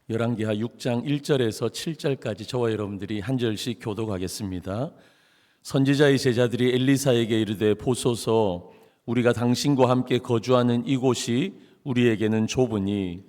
열왕기하 6장 1절에서 7절까지 저와 여러분들이 한 절씩 교독하겠습니다. 선지자의 제자들이 엘리사에게 이르되 보소서 우리가 당신과 함께 거주하는 이곳이 우리에게는 좁으니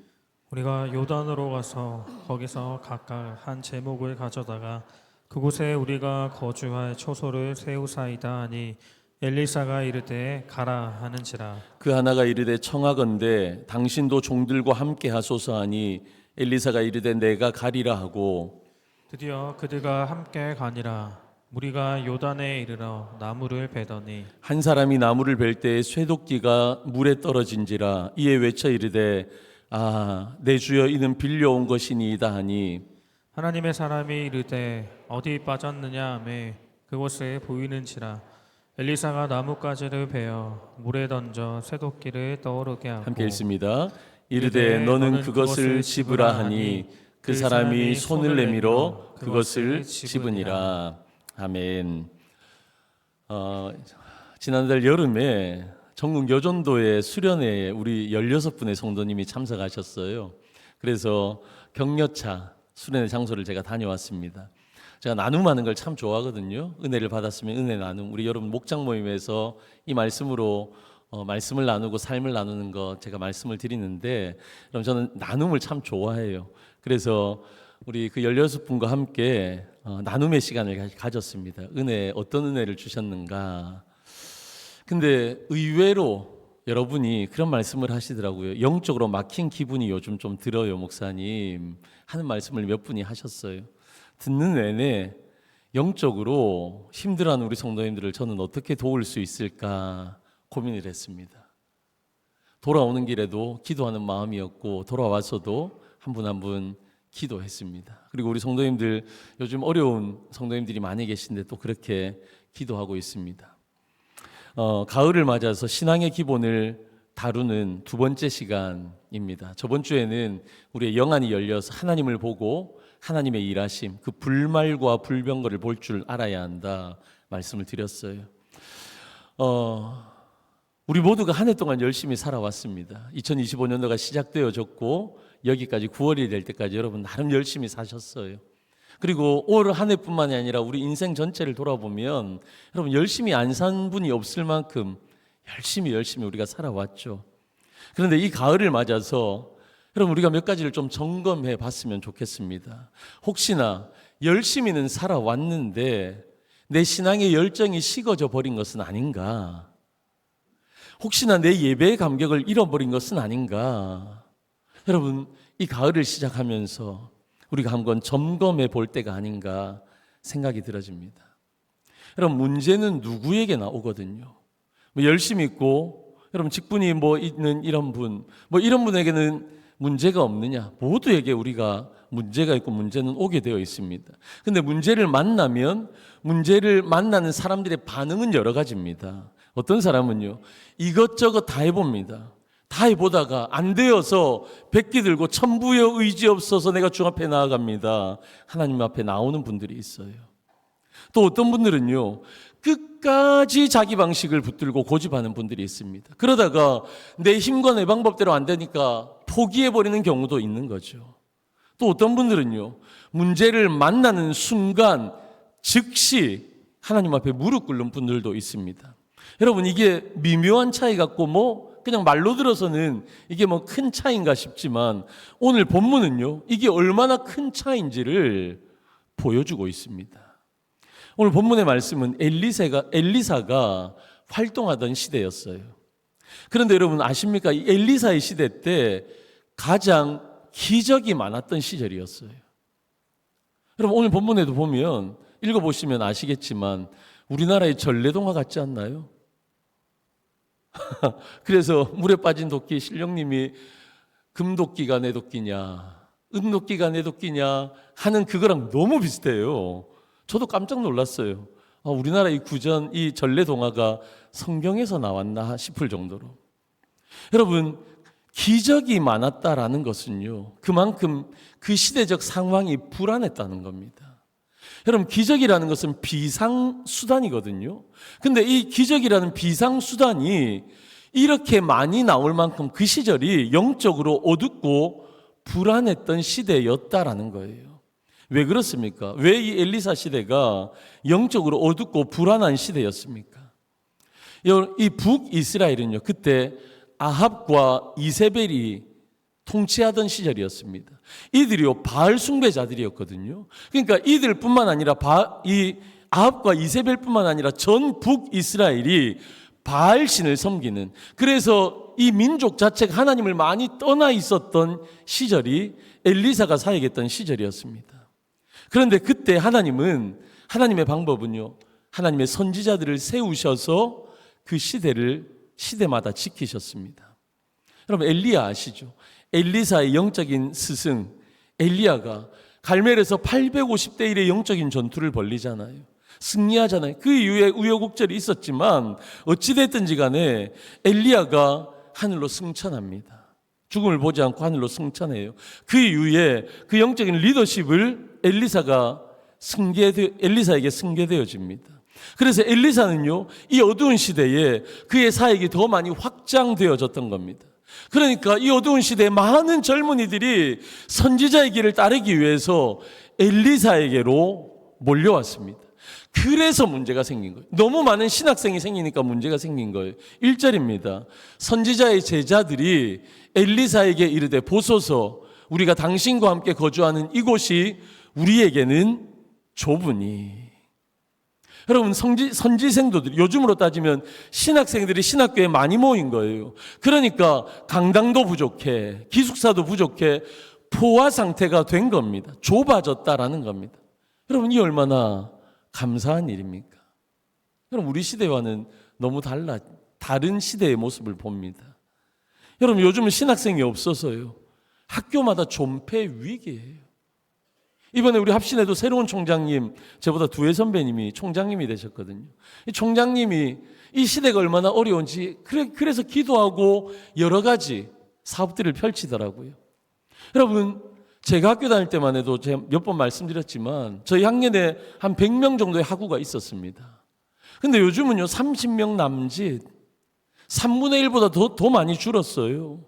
우리가 요단으로 가서 거기서 각각 한 제목을 가져다가 그곳에 우리가 거주할 초소를 세우사이다 하니 엘리사가 이르되 가라 하는지라. 그 하나가 이르되 청하건대 당신도 종들과 함께 하소서 하니 엘리사가 이르되 내가 가리라 하고 드디어 그들과 함께 가니라. 무리가 요단에 이르러 나무를 베더니 한 사람이 나무를 벨 때에 쇠도끼가 물에 떨어진지라. 이에 외쳐 이르되 내 주여 이는 빌려온 것이니이다 하니 하나님의 사람이 이르되 어디 빠졌느냐 하매 그곳에 보이는지라. 엘리사가 나뭇가지를 베어 물에 던져 쇠도끼를 떠오르게 하고 함께 읽습니다. 이르되 너는 그것을 집으라 하니 그 사람이 손을 내밀어 그것을 집으니라. 아멘. 지난달 여름에 전국 여전도의 수련회에 우리 16분의 성도님이 참석하셨어요. 그래서 격려차 수련회 장소를 제가 다녀왔습니다. 제가 나눔하는 걸 참 좋아하거든요. 은혜를 받았으면 은혜 나눔. 우리 여러분 목장 모임에서 이 말씀으로 말씀을 나누고 삶을 나누는 거 제가 말씀을 드리는데, 그럼 저는 나눔을 참 좋아해요. 그래서 우리 그 16분과 함께 나눔의 시간을 가졌습니다. 어떤 은혜를 주셨는가. 근데 의외로 여러분이 그런 말씀을 하시더라고요. 영적으로 막힌 기분이 요즘 좀 들어요, 목사님. 하는 말씀을 몇 분이 하셨어요. 듣는 내내 영적으로 힘들어하는 우리 성도님들을 저는 어떻게 도울 수 있을까 고민을 했습니다. 돌아오는 길에도 기도하는 마음이었고, 돌아와서도 한 분 한 분 기도했습니다. 그리고 우리 성도님들, 요즘 어려운 성도님들이 많이 계신데 또 그렇게 기도하고 있습니다. 가을을 맞아서 신앙의 기본을 다루는 두 번째 시간입니다. 저번 주에는 우리의 영안이 열려서 하나님을 보고 하나님의 일하심, 그 불말과 불병거를 볼 줄 알아야 한다 말씀을 드렸어요. 우리 모두가 한 해 동안 열심히 살아왔습니다. 2025년도가 시작되어졌고 여기까지 9월이 될 때까지 여러분 나름 열심히 사셨어요. 그리고 올 한 해뿐만이 아니라 우리 인생 전체를 돌아보면 여러분 열심히 안 산 분이 없을 만큼 열심히 우리가 살아왔죠. 그런데 이 가을을 맞아서 여러분 우리가 몇 가지를 좀 점검해 봤으면 좋겠습니다. 혹시나 열심히는 살아왔는데 내 신앙의 열정이 식어져 버린 것은 아닌가? 혹시나 내 예배의 감격을 잃어버린 것은 아닌가? 여러분 이 가을을 시작하면서 우리가 한번 점검해 볼 때가 아닌가 생각이 들어집니다. 여러분 문제는 누구에게나 오거든요. 열심히 있고 여러분 직분이 있는 이런 분, 이런 분에게는 문제가 없느냐? 모두에게 우리가 문제가 있고 문제는 오게 되어 있습니다. 근데 문제를 만나면 문제를 만나는 사람들의 반응은 여러 가지입니다. 어떤 사람은요, 이것저것 다 해봅니다. 다 해보다가 안 되어서 백기 들고 천부여 의지 없어서 내가 주 앞에 나아갑니다. 하나님 앞에 나오는 분들이 있어요. 또 어떤 분들은요, 끝까지 자기 방식을 붙들고 고집하는 분들이 있습니다. 그러다가 내 힘과 내 방법대로 안 되니까 포기해버리는 경우도 있는 거죠. 또 어떤 분들은요, 문제를 만나는 순간 즉시 하나님 앞에 무릎 꿇는 분들도 있습니다. 여러분 이게 미묘한 차이 같고 그냥 말로 들어서는 이게 큰 차이인가 싶지만 오늘 본문은요, 이게 얼마나 큰 차이인지를 보여주고 있습니다. 오늘 본문의 말씀은 엘리사가 활동하던 시대였어요. 그런데 여러분 아십니까? 이 엘리사의 시대 때 가장 기적이 많았던 시절이었어요. 여러분 오늘 본문에도 보면 읽어보시면 아시겠지만 우리나라의 전래동화 같지 않나요? 그래서 물에 빠진 도끼 신령님이 금도끼가 내 도끼냐 은도끼가 내 도끼냐 하는 그거랑 너무 비슷해요. 저도 깜짝 놀랐어요. 우리나라 이 구전, 이 전래동화가 성경에서 나왔나 싶을 정도로. 여러분 기적이 많았다라는 것은요, 그만큼 그 시대적 상황이 불안했다는 겁니다. 여러분 기적이라는 것은 비상수단이거든요. 근데 이 기적이라는 비상수단이 이렇게 많이 나올 만큼 그 시절이 영적으로 어둡고 불안했던 시대였다라는 거예요. 왜 그렇습니까? 왜 이 엘리사 시대가 영적으로 어둡고 불안한 시대였습니까? 이 북이스라엘은요, 그때 아합과 이세벨이 통치하던 시절이었습니다. 이들이요, 바알 숭배자들이었거든요. 그러니까 이들뿐만 아니라 이 아합과 이세벨뿐만 아니라 전 북이스라엘이 바알신을 섬기는, 그래서 이 민족 자체가 하나님을 많이 떠나 있었던 시절이 엘리사가 사역했던 시절이었습니다. 그런데 그때 하나님의 방법은요, 하나님의 선지자들을 세우셔서 그 시대마다 지키셨습니다. 여러분, 엘리야 아시죠? 엘리사의 영적인 스승 엘리야가 갈멜에서 850대 1의 영적인 전투를 벌리잖아요. 승리하잖아요. 그 이후에 우여곡절이 있었지만 어찌됐든지 간에 엘리야가 하늘로 승천합니다. 죽음을 보지 않고 하늘로 승천해요. 그 이후에 그 영적인 리더십을 엘리사에게 승계되어집니다. 그래서 엘리사는요, 이 어두운 시대에 그의 사역이 더 많이 확장되어졌던 겁니다. 그러니까 이 어두운 시대에 많은 젊은이들이 선지자의 길을 따르기 위해서 엘리사에게로 몰려왔습니다. 그래서 문제가 생긴 거예요. 너무 많은 신학생이 생기니까 문제가 생긴 거예요. 1절입니다. 선지자의 제자들이 엘리사에게 이르되 보소서, 우리가 당신과 함께 거주하는 이곳이 우리에게는 좁으니. 여러분, 선지생도들, 요즘으로 따지면 신학생들이 신학교에 많이 모인 거예요. 그러니까 강당도 부족해, 기숙사도 부족해, 포화 상태가 된 겁니다. 좁아졌다라는 겁니다. 여러분, 이 얼마나 감사한 일입니까? 여러분, 우리 시대와는 너무 다른 시대의 모습을 봅니다. 여러분, 요즘은 신학생이 없어서요, 학교마다 존폐 위기예요. 이번에 우리 합신에도 새로운 총장님, 저보다 2회 선배님이 총장님이 되셨거든요. 이 총장님이 이 시대가 얼마나 어려운지 그래서 기도하고 여러 가지 사업들을 펼치더라고요. 여러분, 제가 학교 다닐 때만 해도 제가 몇 번 말씀드렸지만 저희 학년에 한 100명 정도의 학우가 있었습니다. 근데 요즘은요, 30명 남짓, 3분의 1보다 더 많이 줄었어요.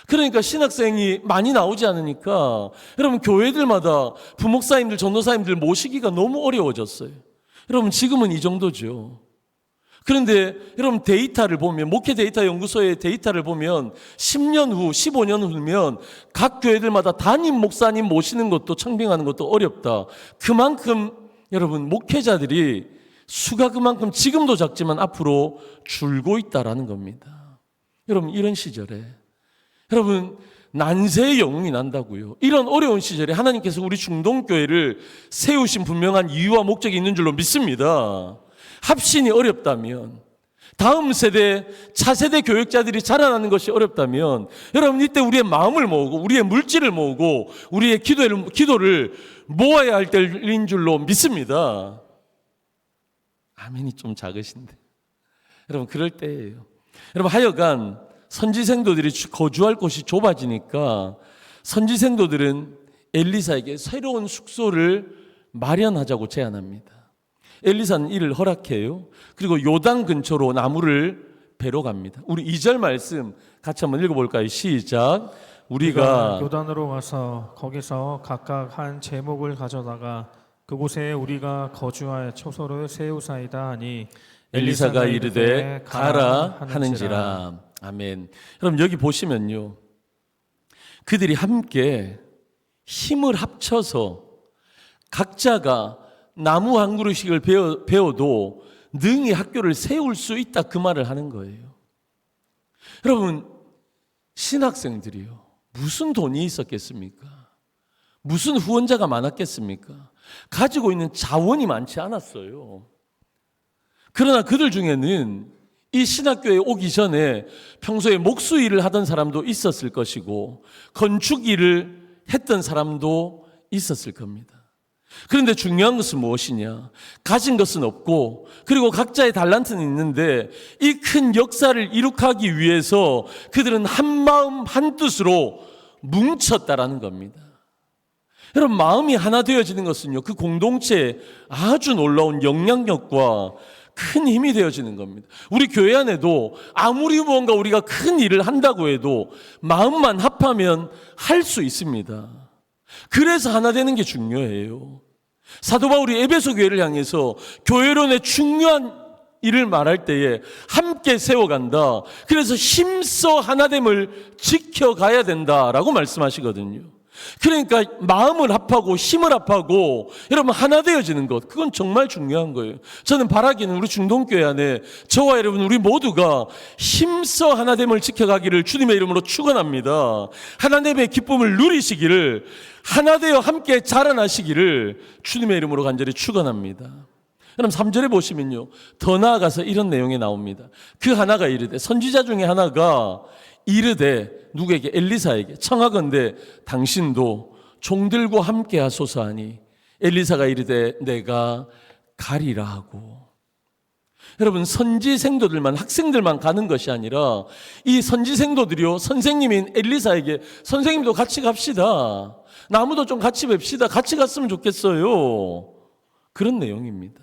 그러니까 신학생이 많이 나오지 않으니까 여러분, 교회들마다 부목사님들, 전도사님들 모시기가 너무 어려워졌어요. 여러분, 지금은 이 정도죠. 그런데 여러분, 데이터를 보면, 목회 데이터 연구소의 데이터를 보면 10년 후, 15년 후면 각 교회들마다 담임 목사님 모시는 것도, 청빙하는 것도 어렵다. 그만큼 여러분, 목회자들이 수가 그만큼 지금도 작지만 앞으로 줄고 있다라는 겁니다. 여러분, 이런 시절에 여러분, 난세의 영웅이 난다고요. 이런 어려운 시절에 하나님께서 우리 중동교회를 세우신 분명한 이유와 목적이 있는 줄로 믿습니다. 합신이 어렵다면, 다음 세대, 차세대 교육자들이 자라나는 것이 어렵다면, 여러분, 이때 우리의 마음을 모으고 우리의 물질을 모으고 우리의 기도를 모아야 할 때인 줄로 믿습니다. 아멘이 좀 작으신데, 여러분, 그럴 때예요. 여러분, 하여간 선지생도들이 거주할 곳이 좁아지니까 선지생도들은 엘리사에게 새로운 숙소를 마련하자고 제안합니다. 엘리사는 이를 허락해요. 그리고 요단 근처로 나무를 베러 갑니다. 우리 2절 말씀 같이 한번 읽어볼까요? 시작. 우리가 요단으로 가서 거기서 각각 한 제목을 가져다가 그곳에 우리가 거주할 초소를 세우사이다 하니 엘리사가 이르되 가라 하는지라. 아멘. 여러분, 여기 보시면요, 그들이 함께 힘을 합쳐서 각자가 나무 한 그루씩을 베어도 능히 학교를 세울 수 있다, 그 말을 하는 거예요. 여러분, 신학생들이요, 무슨 돈이 있었겠습니까? 무슨 후원자가 많았겠습니까? 가지고 있는 자원이 많지 않았어요. 그러나 그들 중에는 이 신학교에 오기 전에 평소에 목수 일을 하던 사람도 있었을 것이고 건축 일을 했던 사람도 있었을 겁니다. 그런데 중요한 것은 무엇이냐? 가진 것은 없고, 그리고 각자의 달란트는 있는데 이 큰 역사를 이룩하기 위해서 그들은 한 마음 한 뜻으로 뭉쳤다라는 겁니다. 여러분, 마음이 하나 되어지는 것은요, 그 공동체에 아주 놀라운 영향력과 큰 힘이 되어지는 겁니다. 우리 교회 안에도 아무리 무언가 우리가 큰 일을 한다고 해도 마음만 합하면 할 수 있습니다. 그래서 하나 되는 게 중요해요. 사도 바울이 에베소 교회를 향해서 교회론의 중요한 일을 말할 때에 함께 세워간다. 그래서 힘써 하나됨을 지켜가야 된다라고 말씀하시거든요. 그러니까 마음을 합하고 힘을 합하고 여러분 하나 되어지는 것, 그건 정말 중요한 거예요. 저는 바라기는 우리 중동교회 안에 저와 여러분 우리 모두가 힘써 하나됨을 지켜가기를 주님의 이름으로 축원합니다. 하나님의 기쁨을 누리시기를, 하나 되어 함께 자라나시기를 주님의 이름으로 간절히 축원합니다. 그럼 3절에 보시면요, 더 나아가서 이런 내용이 나옵니다. 그 하나가 이르되, 선지자 중에 하나가 이르되 누구에게? 엘리사에게 청하건대 당신도 종들과 함께 하소서 하니 엘리사가 이르되 내가 가리라 하고. 여러분, 선지 생도들만, 학생들만 가는 것이 아니라 이 선지 생도들이요, 선생님인 엘리사에게 선생님도 같이 갑시다, 나무도 좀 같이 뵙시다, 같이 갔으면 좋겠어요, 그런 내용입니다.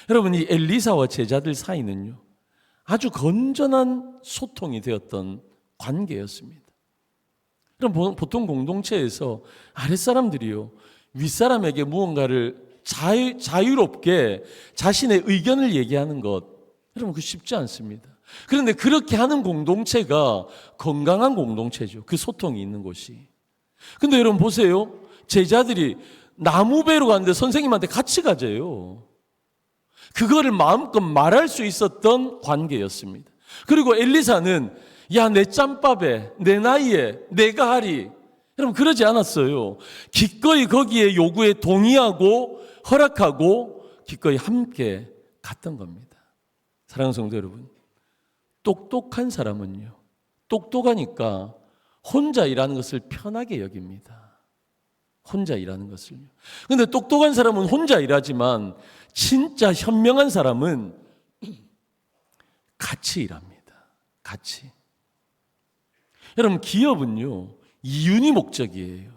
여러분, 이 엘리사와 제자들 사이는요 아주 건전한 소통이 되었던 관계였습니다. 그럼 보통 공동체에서 아랫사람들이요 윗사람에게 무언가를 자유롭게 자신의 의견을 얘기하는 것, 여러분 그 쉽지 않습니다. 그런데 그렇게 하는 공동체가 건강한 공동체죠. 그 소통이 있는 곳이. 근데 여러분 보세요, 제자들이 나무배로 갔는데 선생님한테 같이 가재요. 그거를 마음껏 말할 수 있었던 관계였습니다. 그리고 엘리사는 야, 내 짬밥에, 내 나이에 내가 하리, 여러분 그러지 않았어요. 기꺼이 거기에 요구에 동의하고 허락하고 기꺼이 함께 갔던 겁니다. 사랑하는 성도 여러분, 똑똑한 사람은요 똑똑하니까 혼자 일하는 것을 편하게 여깁니다. 혼자 일하는 것을요. 그런데 똑똑한 사람은 혼자 일하지만 진짜 현명한 사람은 같이 일합니다. 같이. 여러분, 기업은요 이윤이 목적이에요.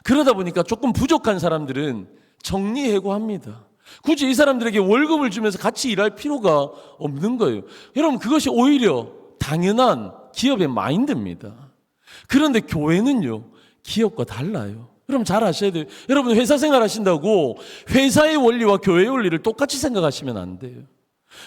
그러다 보니까 조금 부족한 사람들은 정리해고합니다. 굳이 이 사람들에게 월급을 주면서 같이 일할 필요가 없는 거예요. 여러분, 그것이 오히려 당연한 기업의 마인드입니다. 그런데 교회는요 기업과 달라요. 여러분 잘 아셔야 돼요. 여러분 회사 생활 하신다고 회사의 원리와 교회의 원리를 똑같이 생각하시면 안 돼요.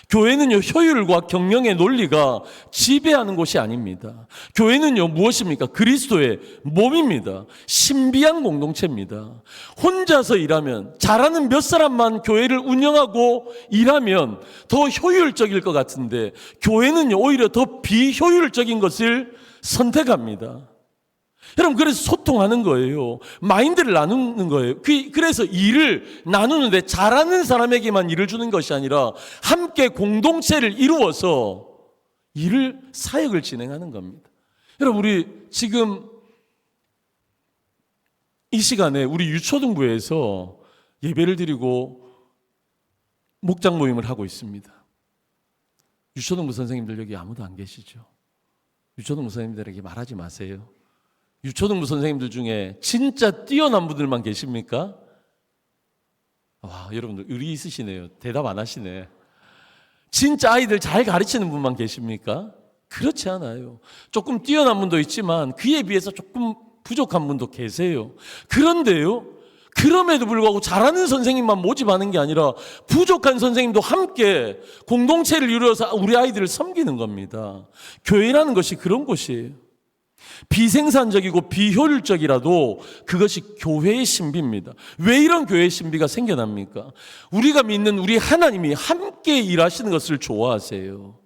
교회는요 효율과 경영의 논리가 지배하는 곳이 아닙니다. 교회는요 무엇입니까? 그리스도의 몸입니다. 신비한 공동체입니다. 혼자서 일하면, 잘하는 몇 사람만 교회를 운영하고 일하면 더 효율적일 것 같은데 교회는요 오히려 더 비효율적인 것을 선택합니다. 여러분, 그래서 소통하는 거예요. 마인드를 나누는 거예요. 그래서 일을 나누는데 잘하는 사람에게만 일을 주는 것이 아니라 함께 공동체를 이루어서 일을, 사역을 진행하는 겁니다. 여러분, 우리 지금 이 시간에 우리 유초등부에서 예배를 드리고 목장 모임을 하고 있습니다. 유초등부 선생님들 여기 아무도 안 계시죠? 유초등부 선생님들에게 말하지 마세요. 유초등부 선생님들 중에 진짜 뛰어난 분들만 계십니까? 와, 여러분들 의리 있으시네요. 대답 안 하시네. 진짜 아이들 잘 가르치는 분만 계십니까? 그렇지 않아요. 조금 뛰어난 분도 있지만 그에 비해서 조금 부족한 분도 계세요. 그런데요, 그럼에도 불구하고 잘하는 선생님만 모집하는 게 아니라 부족한 선생님도 함께 공동체를 이루어서 우리 아이들을 섬기는 겁니다. 교회라는 것이 그런 곳이에요. 비생산적이고 비효율적이라도 그것이 교회의 신비입니다. 왜 이런 교회의 신비가 생겨납니까? 우리가 믿는 우리 하나님이 함께 일하시는 것을 좋아하세요.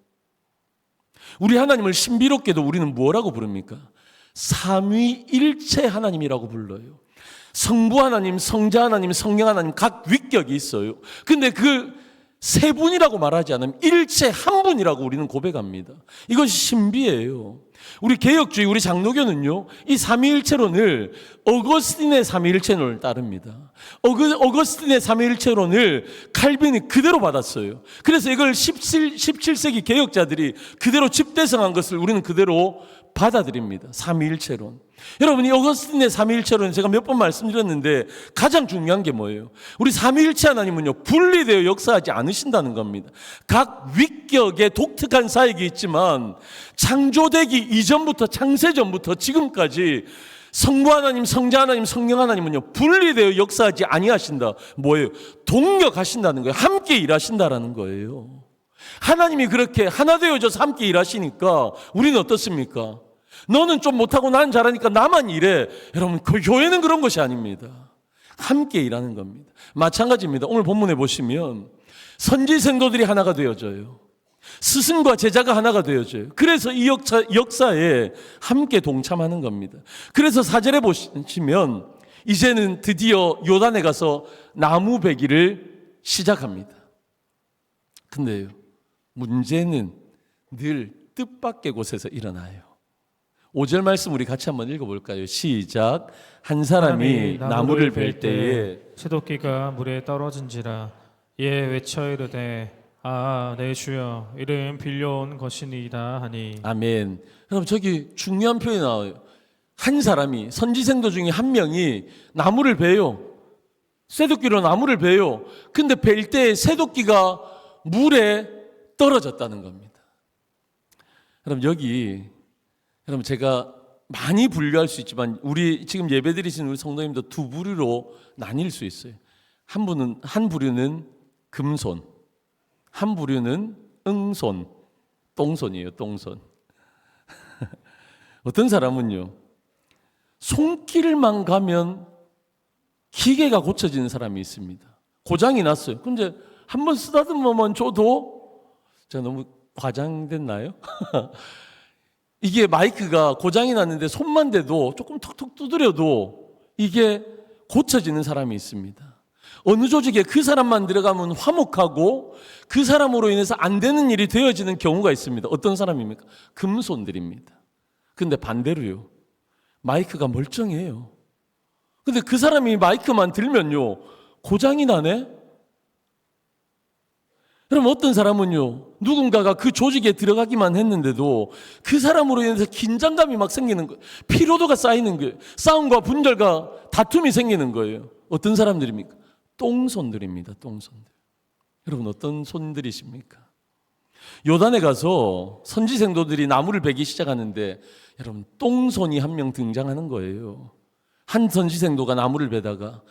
우리 하나님을 신비롭게도 우리는 뭐라고 부릅니까? 삼위일체 하나님이라고 불러요. 성부 하나님, 성자 하나님, 성령 하나님 각 위격이 있어요. 근데 그 세 분이라고 말하지 않으면 일체 한 분이라고 우리는 고백합니다. 이것이 신비예요. 우리 개혁주의, 우리 장로교는요, 이 삼위일체론을 어거스틴의 삼위일체론을 따릅니다. 어거스틴의 삼위일체론을 칼빈이 그대로 받았어요. 그래서 이걸 17세기 개혁자들이 그대로 집대성한 것을 우리는 그대로 받아들입니다. 삼위일체론. 여러분, 이 어거스틴의 삼위일체론은 제가 몇 번 말씀드렸는데 가장 중요한 게 뭐예요? 우리 삼위일체 하나님은요, 분리되어 역사하지 않으신다는 겁니다. 각 위격의 독특한 사역이 있지만 창조되기 이전부터, 창세전부터 지금까지 성부 하나님, 성자 하나님, 성령 하나님은요, 분리되어 역사하지 아니하신다. 뭐예요? 동력하신다는 거예요. 함께 일하신다라는 거예요. 하나님이 그렇게 하나 되어져서 함께 일하시니까 우리는 어떻습니까? 너는 좀 못하고 나는 잘하니까 나만 일해. 여러분, 그 교회는 그런 것이 아닙니다. 함께 일하는 겁니다. 마찬가지입니다. 오늘 본문에 보시면 선지생도들이 하나가 되어져요. 스승과 제자가 하나가 되어져요. 그래서 이 역사에 함께 동참하는 겁니다. 그래서 4절에 보시면 이제는 드디어 요단에 가서 나무 베기를 시작합니다. 근데요, 문제는 늘 뜻밖의 곳에서 일어나요. 5절 말씀 우리 같이 한번 읽어볼까요? 시작. 한 사람이 나무를 벨 때에 새도끼가 물에 떨어진지라 이에 외쳐 이르되 아, 내 주여, 이는 빌려온 것이니이다 하니. 아멘. 그럼 저기 중요한 표현이 나와요. 한 사람이, 선지생도 중에 한 명이 나무를 베요. 새도끼로 나무를 베요. 근데 벨 때 새도끼가 물에 떨어졌다는 겁니다. 그럼 여기, 그럼 제가 많이 분류할 수 있지만 우리 지금 예배드리신 우리 성도님도 두 부류로 나뉠 수 있어요. 한 부류는 금손, 한 부류는 응손, 똥손이에요, 똥손. 어떤 사람은요, 손길만 가면 기계가 고쳐지는 사람이 있습니다. 고장이 났어요. 근데 한번 쓰다듬어만 줘도, 제가 너무 과장됐나요? 이게 마이크가 고장이 났는데 손만 대도 조금 톡톡 두드려도 이게 고쳐지는 사람이 있습니다. 어느 조직에 그 사람만 들어가면 화목하고 그 사람으로 인해서 안 되는 일이 되어지는 경우가 있습니다. 어떤 사람입니까? 금손들입니다. 근데 반대로요, 마이크가 멀쩡해요. 근데 그 사람이 마이크만 들면요, 고장이 나네? 그럼 어떤 사람은요, 누군가가 그 조직에 들어가기만 했는데도 그 사람으로 인해서 긴장감이 막 생기는 거예요. 피로도가 쌓이는 거예요. 싸움과 분절과 다툼이 생기는 거예요. 어떤 사람들입니까? 똥손들입니다. 똥손들. 여러분, 어떤 손들이십니까? 요단에 가서 선지생도들이 나무를 베기 시작하는데 여러분, 똥손이 한 명 등장하는 거예요. 한 선지생도가 나무를 베다가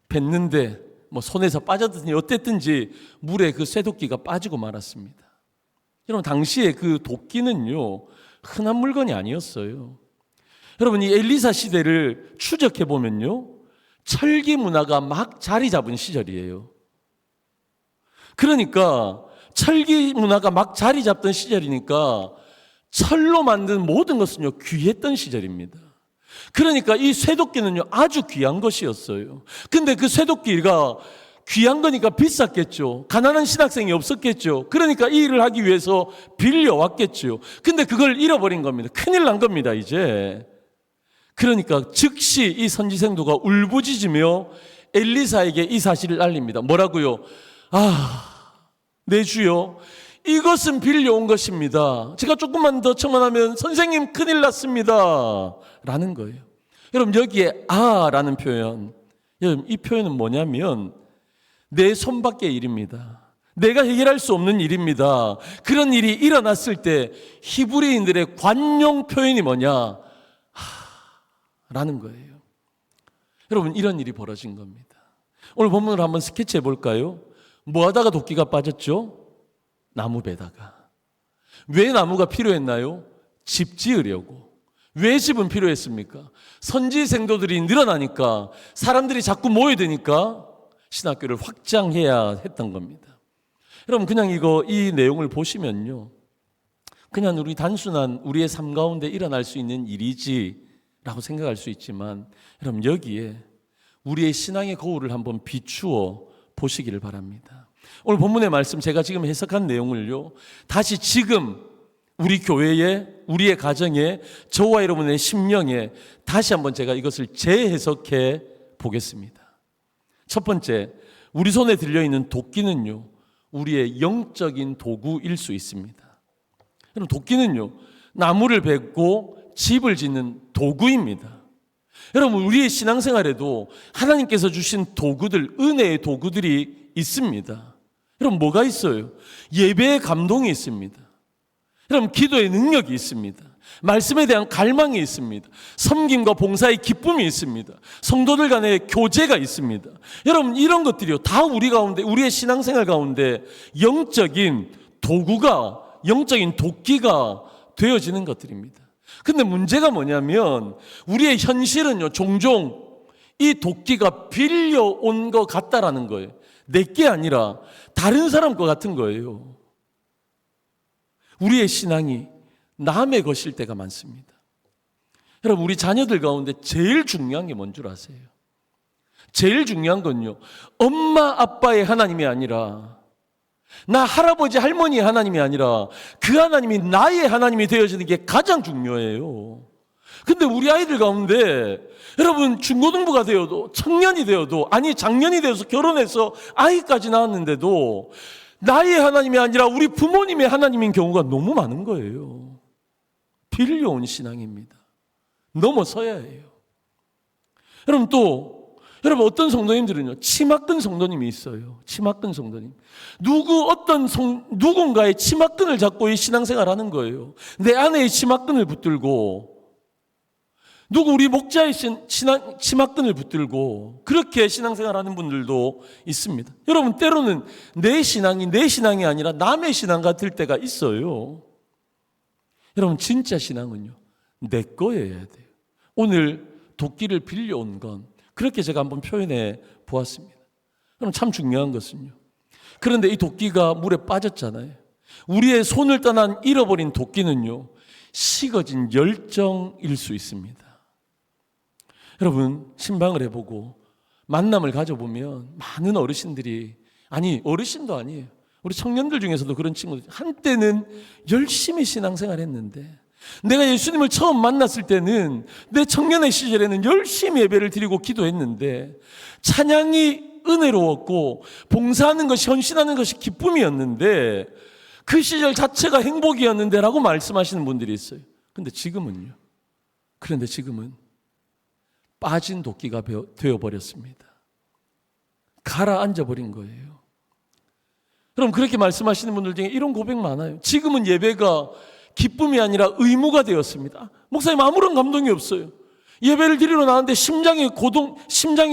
뱉는데 뭐 손에서 빠졌든지 어땠든지 물에 그 쇠도끼가 빠지고 말았습니다. 여러분, 당시에 그 도끼는요, 흔한 물건이 아니었어요. 여러분, 이 엘리사 시대를 추적해 보면요, 철기 문화가 막 자리 잡은 시절이에요. 그러니까 철기 문화가 막 자리 잡던 시절이니까 철로 만든 모든 것은요, 귀했던 시절입니다. 그러니까 이 쇠도끼는요, 아주 귀한 것이었어요. 근데 그 쇠도끼가 귀한 거니까 비쌌겠죠. 가난한 신학생이 없었겠죠. 그러니까 이 일을 하기 위해서 빌려왔겠죠. 근데 그걸 잃어버린 겁니다. 큰일 난 겁니다, 이제. 그러니까 즉시 이 선지생도가 울부짖으며 엘리사에게 이 사실을 알립니다. 뭐라고요? 아, 내 주여, 이것은 빌려온 것입니다. 제가 조금만 더 청원하면 선생님 큰일 났습니다 라는 거예요. 여러분, 여기에 라는 표현, 여러분, 이 표현은 뭐냐면 내 손밖의 일입니다. 내가 해결할 수 없는 일입니다. 그런 일이 일어났을 때 히브리인들의 관용 표현이 뭐냐? 라는 거예요. 여러분, 이런 일이 벌어진 겁니다. 오늘 본문을 한번 스케치해 볼까요? 뭐 하다가 도끼가 빠졌죠? 나무 베다가. 왜 나무가 필요했나요? 집 지으려고. 왜 집은 필요했습니까? 선지생도들이 늘어나니까, 사람들이 자꾸 모여드니까 신학교를 확장해야 했던 겁니다. 여러분, 그냥 이 내용을 보시면요, 그냥 우리 단순한 우리의 삶 가운데 일어날 수 있는 일이지 라고 생각할 수 있지만, 여러분, 여기에 우리의 신앙의 거울을 한번 비추어 보시기를 바랍니다. 오늘 본문의 말씀, 제가 지금 해석한 내용을요, 다시 지금 우리 교회에, 우리의 가정에, 저와 여러분의 심령에 다시 한번 제가 이것을 재해석해 보겠습니다. 첫 번째, 우리 손에 들려있는 도끼는요, 우리의 영적인 도구일 수 있습니다. 여러분, 도끼는요, 나무를 벨고 집을 짓는 도구입니다. 여러분, 우리의 신앙생활에도 하나님께서 주신 도구들, 은혜의 도구들이 있습니다. 여러분, 뭐가 있어요? 예배의 감동이 있습니다. 여러분, 기도의 능력이 있습니다. 말씀에 대한 갈망이 있습니다. 섬김과 봉사의 기쁨이 있습니다. 성도들 간의 교제가 있습니다. 여러분, 이런 것들이요, 다 우리 가운데, 우리의 신앙생활 가운데 영적인 도구가, 영적인 도끼가 되어지는 것들입니다. 근데 문제가 뭐냐면 우리의 현실은요, 종종 이 도끼가 빌려온 것 같다라는 거예요. 내게 아니라 다른 사람 것 같은 거예요. 우리의 신앙이 남의 것일 때가 많습니다. 여러분, 우리 자녀들 가운데 제일 중요한 게 뭔 줄 아세요? 제일 중요한 건요, 엄마 아빠의 하나님이 아니라, 나 할아버지 할머니의 하나님이 아니라 그 하나님이 나의 하나님이 되어지는 게 가장 중요해요. 근데 우리 아이들 가운데 여러분, 중고등부가 되어도, 청년이 되어도, 아니 장년이 되어서 결혼해서 아이까지 낳았는데도 나의 하나님이 아니라 우리 부모님의 하나님인 경우가 너무 많은 거예요. 빌려온 신앙입니다. 넘어서야 해요. 여러분, 또 여러분, 어떤 성도님들은요, 치마끈 성도님이 있어요. 치마끈 성도님. 누군가의 치마끈을 잡고 이 신앙생활 하는 거예요. 내 아내의 치마끈을 붙들고, 우리 목자의 치마끈을 붙들고, 그렇게 신앙생활 하는 분들도 있습니다. 여러분, 때로는 내 신앙이 아니라 남의 신앙 같을 때가 있어요. 여러분, 진짜 신앙은요, 내 거여야 돼요. 오늘 도끼를 빌려온 건 그렇게 제가 한번 표현해 보았습니다. 그럼 참 중요한 것은요, 그런데 이 도끼가 물에 빠졌잖아요. 우리의 손을 떠난 잃어버린 도끼는요, 식어진 열정일 수 있습니다. 여러분, 신방을 해보고 만남을 가져보면 많은 어르신들이, 아니 어르신도 아니에요, 우리 청년들 중에서도 그런 친구들, 한때는 열심히 신앙생활 했는데, 내가 예수님을 처음 만났을 때는 내 청년의 시절에는 열심히 예배를 드리고 기도했는데 찬양이 은혜로웠고 봉사하는 것이, 헌신하는 것이 기쁨이었는데 그 시절 자체가 행복이었는데 라고 말씀하시는 분들이 있어요. 그런데 지금은 빠진 도끼가 되어버렸습니다. 가라앉아 버린 거예요. 그럼 그렇게 말씀하시는 분들 중에 이런 고백 많아요. 지금은 예배가 기쁨이 아니라 의무가 되었습니다. 목사님, 아무런 감동이 없어요. 예배를 드리러 나왔는데 심장이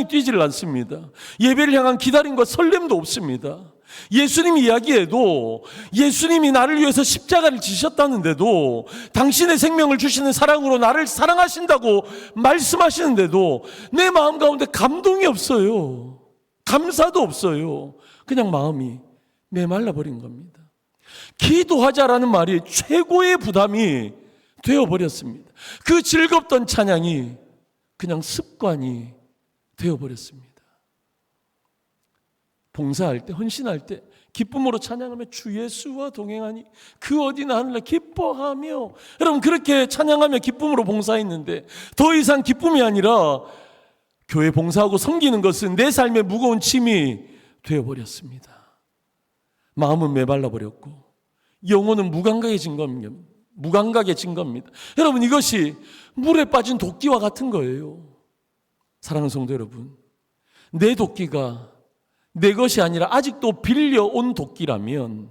뛰지를 않습니다. 예배를 향한 기다림과 설렘도 없습니다. 예수님이 이야기해도, 예수님이 나를 위해서 십자가를 지셨다는데도, 당신의 생명을 주시는 사랑으로 나를 사랑하신다고 말씀하시는데도 내 마음 가운데 감동이 없어요. 감사도 없어요. 그냥 마음이 메말라 버린 겁니다. 기도하자라는 말이 최고의 부담이 되어버렸습니다. 그 즐겁던 찬양이 그냥 습관이 되어버렸습니다. 봉사할 때, 헌신할 때 기쁨으로 찬양하며 주 예수와 동행하니 그 어디나 하늘날 기뻐하며, 여러분, 그렇게 찬양하며 기쁨으로 봉사했는데 더 이상 기쁨이 아니라 교회 봉사하고 섬기는 것은 내 삶의 무거운 짐이 되어버렸습니다. 마음은 메말라 버렸고 영혼은 무감각해진 겁니다. 여러분, 이것이 물에 빠진 도끼와 같은 거예요. 사랑하는 성도 여러분, 내 도끼가 내 것이 아니라 아직도 빌려온 도끼라면,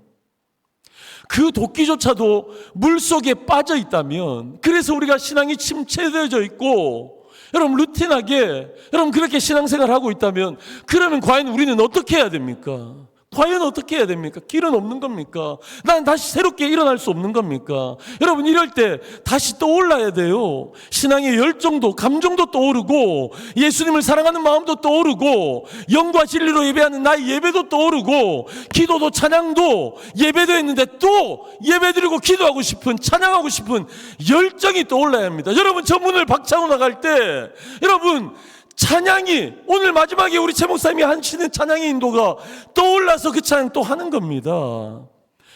그 도끼조차도 물속에 빠져 있다면, 그래서 우리가 신앙이 침체되어져 있고 여러분 루틴하게 여러분 그렇게 신앙생활을 하고 있다면, 그러면 과연 우리는 어떻게 해야 됩니까? 과연 어떻게 해야 됩니까? 길은 없는 겁니까? 난 다시 새롭게 일어날 수 없는 겁니까? 여러분, 이럴 때 다시 떠올라야 돼요. 신앙의 열정도, 감정도 떠오르고, 예수님을 사랑하는 마음도 떠오르고, 영과 진리로 예배하는 나의 예배도 떠오르고, 기도도 찬양도 예배도 했는데 또 예배드리고 기도하고 싶은, 찬양하고 싶은 열정이 떠올라야 합니다. 여러분, 저 문을 박차고 나갈 때 여러분, 찬양이, 오늘 마지막에 우리 최 목사님이 하시는 찬양의 인도가 떠올라서 그 찬양 또 하는 겁니다.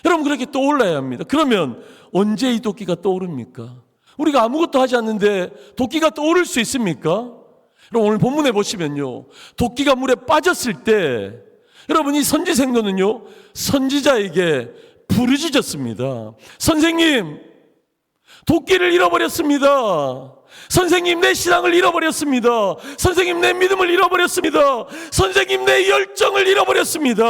여러분 그렇게 떠올라야 합니다. 그러면 언제 이 도끼가 떠오릅니까? 우리가 아무것도 하지 않는데 도끼가 떠오를 수 있습니까? 여러분 오늘 본문에 보시면요, 도끼가 물에 빠졌을 때 여러분 이 선지생도는요 선지자에게 부르짖었습니다. 선생님, 도끼를 잃어버렸습니다. 선생님, 내 신앙을 잃어버렸습니다. 선생님, 내 믿음을 잃어버렸습니다. 선생님, 내 열정을 잃어버렸습니다.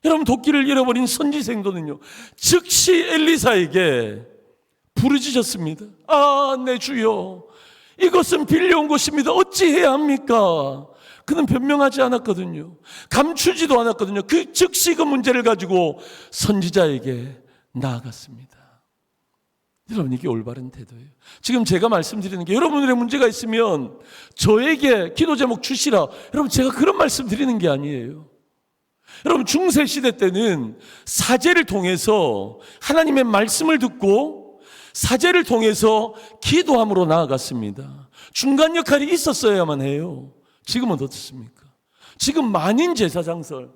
여러분 도끼를 잃어버린 선지생도는요 즉시 엘리사에게 부르짖었습니다. 아, 내 주여, 이것은 빌려온 것입니다. 어찌해야 합니까? 그는 변명하지 않았거든요. 감추지도 않았거든요. 그 즉시 그 문제를 가지고 선지자에게 나아갔습니다. 여러분 이게 올바른 태도예요. 지금 제가 말씀드리는 게 여러분들의 문제가 있으면 저에게 기도 제목 주시라. 여러분 제가 그런 말씀 드리는 게 아니에요. 여러분 중세 시대 때는 사제를 통해서 하나님의 말씀을 듣고 사제를 통해서 기도함으로 나아갔습니다. 중간 역할이 있었어야만 해요. 지금은 어떻습니까? 지금 만인 제사장설,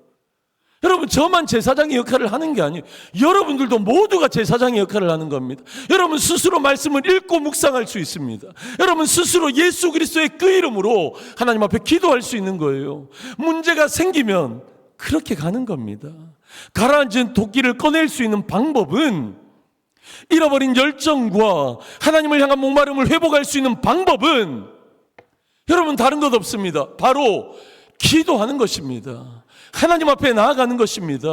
여러분 저만 제사장의 역할을 하는 게 아니에요. 여러분들도 모두가 제사장의 역할을 하는 겁니다. 여러분 스스로 말씀을 읽고 묵상할 수 있습니다. 여러분 스스로 예수 그리스도의 그 이름으로 하나님 앞에 기도할 수 있는 거예요. 문제가 생기면 그렇게 가는 겁니다. 가라앉은 도끼를 꺼낼 수 있는 방법은, 잃어버린 열정과 하나님을 향한 목마름을 회복할 수 있는 방법은 여러분 다른 것 없습니다. 바로 기도하는 것입니다. 하나님 앞에 나아가는 것입니다.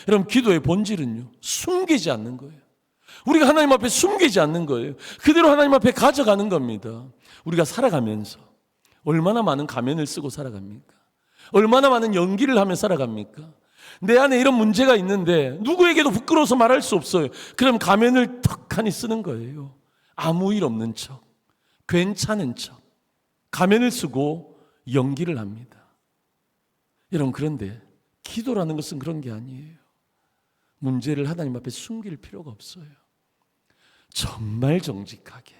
여러분 기도의 본질은요 숨기지 않는 거예요. 우리가 하나님 앞에 숨기지 않는 거예요. 그대로 하나님 앞에 가져가는 겁니다. 우리가 살아가면서 얼마나 많은 가면을 쓰고 살아갑니까? 얼마나 많은 연기를 하며 살아갑니까? 내 안에 이런 문제가 있는데 누구에게도 부끄러워서 말할 수 없어요. 그럼 가면을 턱하니 쓰는 거예요. 아무 일 없는 척, 괜찮은 척 가면을 쓰고 연기를 합니다. 여러분 그런데 기도라는 것은 그런 게 아니에요. 문제를 하나님 앞에 숨길 필요가 없어요. 정말 정직하게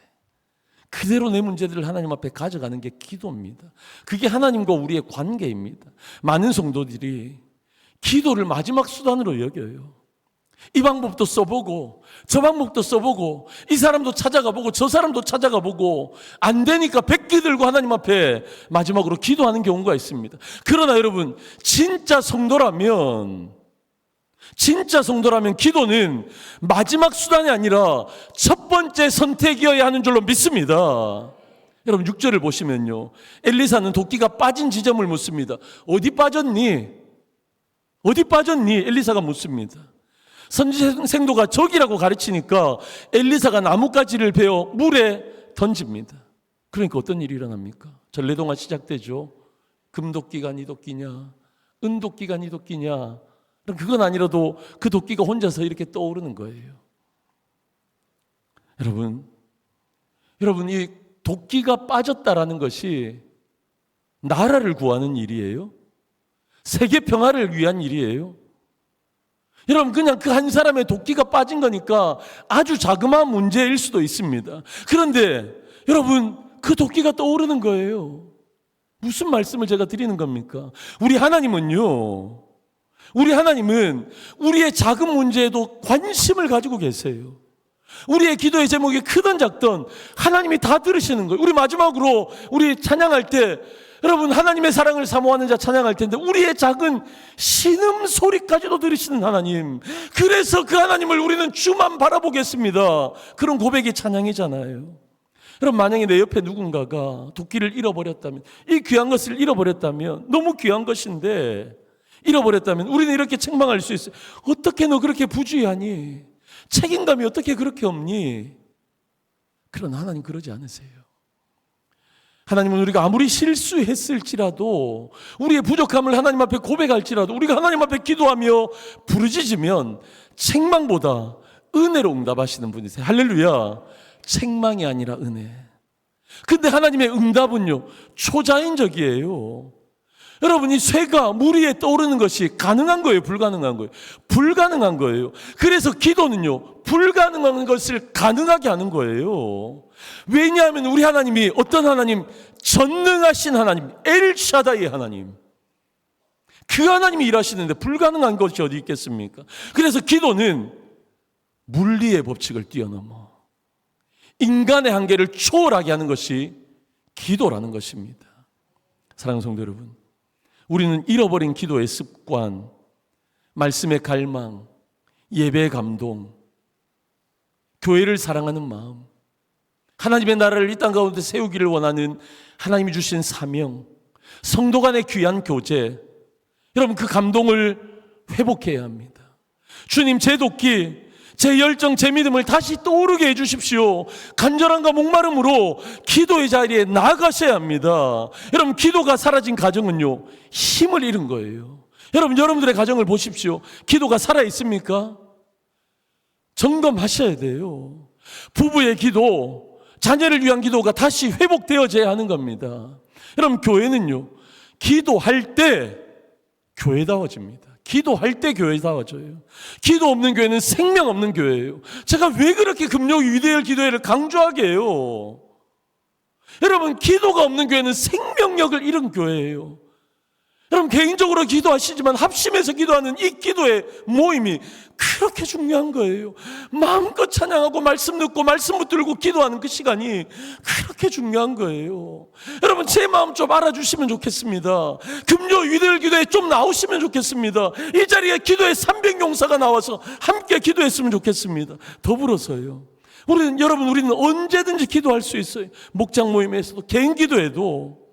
그대로 내 문제들을 하나님 앞에 가져가는 게 기도입니다. 그게 하나님과 우리의 관계입니다. 많은 성도들이 기도를 마지막 수단으로 여겨요. 이 방법도 써보고 저 방법도 써보고 이 사람도 찾아가 보고 저 사람도 찾아가 보고 안 되니까 백기 들고 하나님 앞에 마지막으로 기도하는 경우가 있습니다. 그러나 여러분 진짜 성도라면 기도는 마지막 수단이 아니라 첫 번째 선택이어야 하는 줄로 믿습니다. 여러분 6절을 보시면요, 엘리사는 도끼가 빠진 지점을 묻습니다. 어디 빠졌니? 어디 빠졌니? 엘리사가 묻습니다. 선지생도가 저기라고 가르치니까 엘리사가 나뭇가지를 베어 물에 던집니다. 그러니까 어떤 일이 일어납니까? 전래동화 시작되죠. 금도끼가 네 도끼냐, 은도끼가 네 도끼냐. 그건 아니라도 그 도끼가 혼자서 이렇게 떠오르는 거예요. 여러분 이 도끼가 빠졌다라는 것이 나라를 구하는 일이에요. 세계 평화를 위한 일이에요. 여러분 그냥 그 한 사람의 도끼가 빠진 거니까 아주 자그마한 문제일 수도 있습니다. 그런데 여러분 그 도끼가 떠오르는 거예요. 무슨 말씀을 제가 드리는 겁니까? 우리 하나님은 우리의 작은 문제에도 관심을 가지고 계세요. 우리의 기도의 제목이 크든 작든 하나님이 다 들으시는 거예요. 우리 마지막으로 우리 찬양할 때 여러분 하나님의 사랑을 사모하는 자 찬양할 텐데 우리의 작은 신음소리까지도 들으시는 하나님, 그래서 그 하나님을 우리는 주만 바라보겠습니다. 그런 고백이 찬양이잖아요. 여러분 만약에 내 옆에 누군가가 도끼를 잃어버렸다면, 이 귀한 것을 잃어버렸다면, 너무 귀한 것인데 잃어버렸다면 우리는 이렇게 책망할 수 있어요. 어떻게 너 그렇게 부주의하니? 책임감이 어떻게 그렇게 없니? 그러나 하나님 그러지 않으세요. 하나님은 우리가 아무리 실수했을지라도, 우리의 부족함을 하나님 앞에 고백할지라도, 우리가 하나님 앞에 기도하며 부르짖으면 책망보다 은혜로 응답하시는 분이세요. 할렐루야. 책망이 아니라 은혜. 근데 하나님의 응답은요 초자연적이에요. 여러분 이 쇠가 물 위에 떠오르는 것이 가능한 거예요, 불가능한 거예요? 불가능한 거예요. 그래서 기도는요 불가능한 것을 가능하게 하는 거예요. 왜냐하면 우리 하나님이 어떤 하나님? 전능하신 하나님, 엘샤다이의 하나님, 그 하나님이 일하시는데 불가능한 것이 어디 있겠습니까? 그래서 기도는 물리의 법칙을 뛰어넘어 인간의 한계를 초월하게 하는 것이 기도라는 것입니다. 사랑하는 성도 여러분, 우리는 잃어버린 기도의 습관, 말씀의 갈망, 예배의 감동, 교회를 사랑하는 마음, 하나님의 나라를 이 땅 가운데 세우기를 원하는 하나님이 주신 사명, 성도 간의 귀한 교제, 여러분 그 감동을 회복해야 합니다. 주님, 제 돕기, 제 열정, 제 믿음을 다시 떠오르게 해주십시오. 간절함과 목마름으로 기도의 자리에 나아가셔야 합니다. 여러분, 기도가 사라진 가정은요, 힘을 잃은 거예요. 여러분, 여러분들의 가정을 보십시오. 기도가 살아있습니까? 점검하셔야 돼요. 부부의 기도, 자녀를 위한 기도가 다시 회복되어져야 하는 겁니다. 여러분, 교회는요, 기도할 때 교회다워집니다. 기도할 때 교회다워져요. 기도 없는 교회는 생명 없는 교회예요. 제가 왜 그렇게 금요 위대한 기도회를 강조하게 해요? 여러분, 기도가 없는 교회는 생명력을 잃은 교회예요. 여러분, 개인적으로 기도하시지만 합심해서 기도하는 이 기도의 모임이 그렇게 중요한 거예요. 마음껏 찬양하고 말씀 듣고 말씀 붙들고 기도하는 그 시간이 그렇게 중요한 거예요. 여러분, 제 마음 좀 알아주시면 좋겠습니다. 금요 위대한 기도에 좀 나오시면 좋겠습니다. 이 자리에 기도의 300용사가 나와서 함께 기도했으면 좋겠습니다. 더불어서요, 우리는 언제든지 기도할 수 있어요. 목장 모임에서도, 개인 기도에도.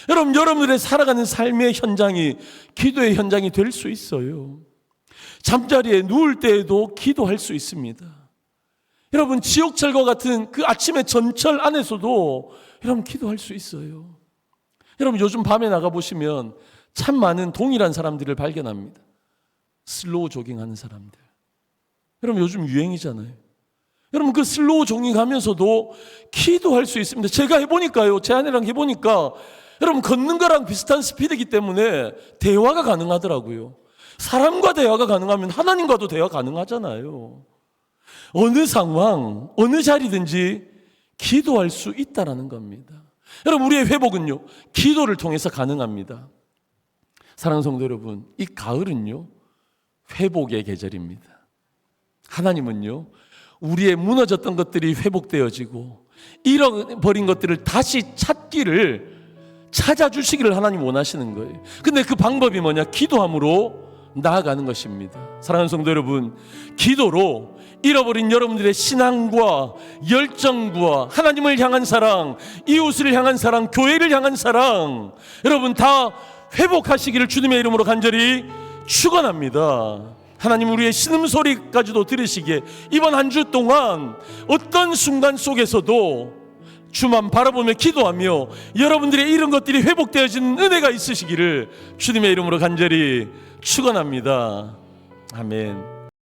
여러분, 여러분들의 살아가는 삶의 현장이 기도의 현장이 될 수 있어요. 잠자리에 누울 때에도 기도할 수 있습니다. 여러분, 지옥철과 같은 그 아침의 전철 안에서도 여러분 기도할 수 있어요. 여러분, 요즘 밤에 나가보시면 참 많은 동일한 사람들을 발견합니다. 슬로우 조깅하는 사람들. 여러분, 요즘 유행이잖아요. 여러분, 그 슬로우 조깅하면서도 기도할 수 있습니다. 제가 해보니까요, 제 아내랑 해보니까 여러분, 걷는 거랑 비슷한 스피드이기 때문에 대화가 가능하더라고요. 사람과 대화가 가능하면 하나님과도 대화 가능하잖아요. 어느 상황, 어느 자리든지 기도할 수 있다는 겁니다. 여러분, 우리의 회복은요, 기도를 통해서 가능합니다. 사랑하는 성도 여러분, 이 가을은요, 회복의 계절입니다. 하나님은요, 우리의 무너졌던 것들이 회복되어지고 잃어버린 것들을 다시 찾아주시기를 하나님 원하시는 거예요. 근데 그 방법이 뭐냐? 기도함으로 나아가는 것입니다. 사랑하는 성도 여러분, 기도로 잃어버린 여러분들의 신앙과 열정과 하나님을 향한 사랑, 이웃을 향한 사랑, 교회를 향한 사랑, 여러분 다 회복하시기를 주님의 이름으로 간절히 축원합니다. 하나님, 우리의 신음소리까지도 들으시기에 이번 한 주 동안 어떤 순간 속에서도 주만 바라보며 기도하며 여러분들의 이런 것들이 회복되어지는 은혜가 있으시기를 주님의 이름으로 간절히 축원합니다. 아멘.